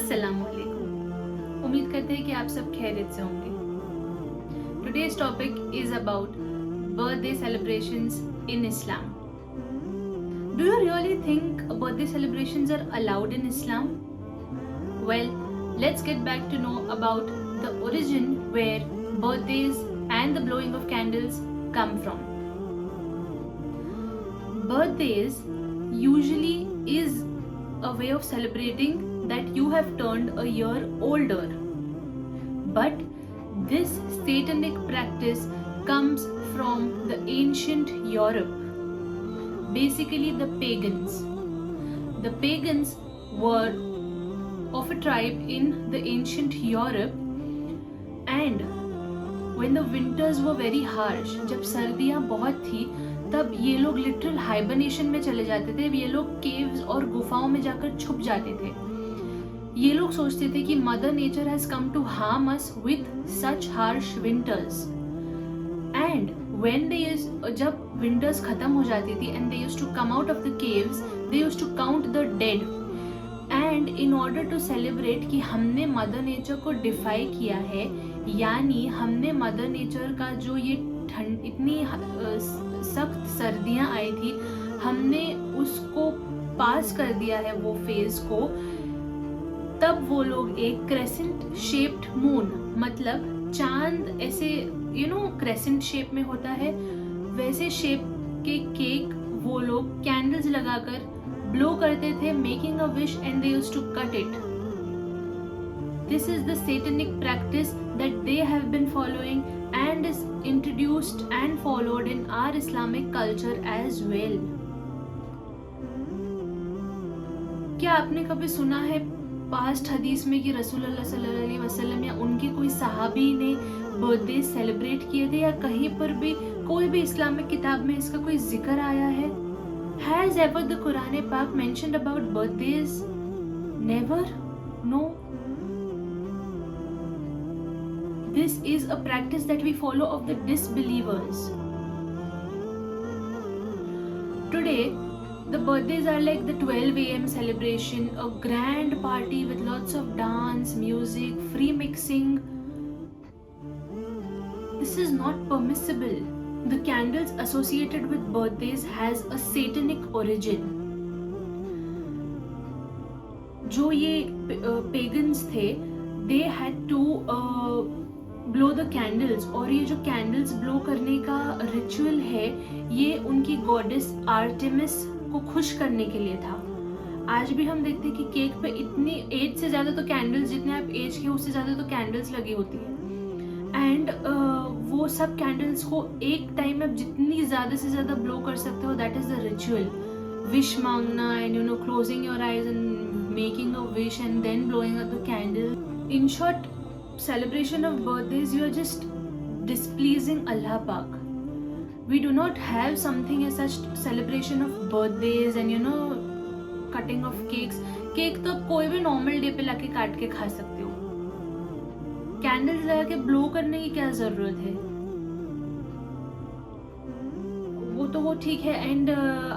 अस्सलामुअलैकुम। उम्मीद करते हैं कि आप सब खैरियत से होंगे। Today's topic is about birthday celebrations in Islam. Do you really think birthday celebrations are allowed in Islam? Well, let's get back to know about the origin where birthdays and the blowing of candles come from. Birthdays usually is a way of celebrating that you have turned a year older. But this satanic practice comes from the ancient Europe. Basically the pagans. The pagans were of a tribe in the ancient Europe, and when the winters were very harsh, जब सर्दियाँ बहुत थी, तब ये लोग literal hibernation में चले जाते थे। ये लोग केव्स और गुफाओं में जाकर छुप जाते थे। ये लोग सोचते थे कि mother nature has come to harm us with such harsh winters, and when they जब विंटर्स खत्म हो जाती थी and they used to come out of the caves, they used to count the dead, and in order to celebrate कि हमने mother nature को DeFi किया है, यानी हमने मदर नेचर का जो ये इतनी सख्त सर्दियाँ आई थी, हमने उसको पास कर दिया है वो फेज को। तब वो लोग एक क्रेसेंट शेप्ड मून, मतलब चांद ऐसे क्रेसेंट शेप में होता है, वैसे शेप के केक वो लोग कैंडल्स लगाकर ब्लो करते थे, making a wish, and they used to cut it. This is the satanic practice that they have been following and is introduced and followed in our Islamic culture as well. क्या आपने कभी सुना है past हदीस में कि रसूलुल्लाह सल्लल्लाहु अलैहि वसल्लम या उनके कोई सहाबी ने बर्थडे सेलिब्रेट किए थे, या कहीं पर भी कोई भी इस्लामिक किताब में इसका कोई जिक्र आया है? Has ever the Quran Pak mentioned about birthdays? Never? No. This is a practice that we follow of the disbelievers. Today, the birthdays are like the 12 a.m. celebration, a grand party with lots of dance, music, free mixing. This is not permissible. The candles associated with birthdays has a satanic origin. जो ये pagans थे, they had to blow the candles, और ये जो candles blow करने का ritual है, ये उनकी गॉडेस आर्टेमिस को खुश करने के लिए था. आज भी हम देखते हैं कि केक पे इतनी एज से ज़्यादा तो कैंडल्स, जितने आप एज के उससे ज़्यादा तो कैंडल्स लगी होती है, एंड वो सब कैंडल्स को एक टाइम में आप जितनी ज़्यादा से ज़्यादा ब्लो कर सकते हो, that is the ritual. Wish मांगना and closing your eyes and making a wish and then blowing up the candle. In short, celebration of birthdays, you are just displeasing Allah Pak. We do not have something as such celebration of birthdays and cutting of cakes. Cake तो आप कोई भी normal day पे लाके काट के खा सकते हो. कैंडल्स लगा के ब्लो करने की क्या जरूरत है? वो ठीक है. And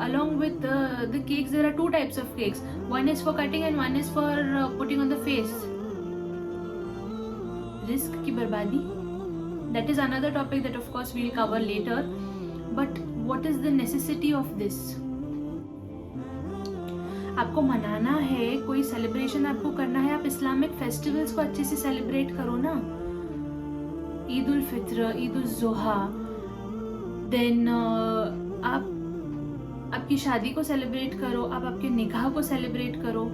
along with the cakes, there are two types of cakes. One is for cutting and one is for putting on the face. Risk की बर्बादी, that is another topic that of course we'll cover later. But what is the necessity of this? आपको मनाना है, कोई celebration आपको करना है, आप इस्लामिक फेस्टिवल्स को अच्छे से सेलिब्रेट करो ना. ईद उल फित्र, ईद उल जुहा, देन आप आपकी शादी को सेलिब्रेट करो, आप आपके निकाह को सेलिब्रेट करो,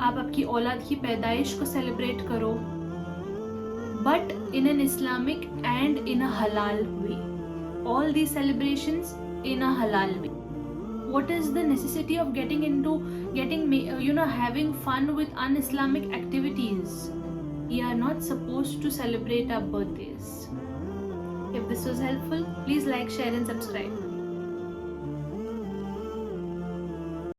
आप आपकी औलाद की पैदाइश को सेलिब्रेट करो, but in an Islamic and in a halal way. All these celebrations in a halal way. What is the necessity of having fun with un-Islamic activities? We are not supposed to celebrate our birthdays. If this was helpful, please like, share and subscribe.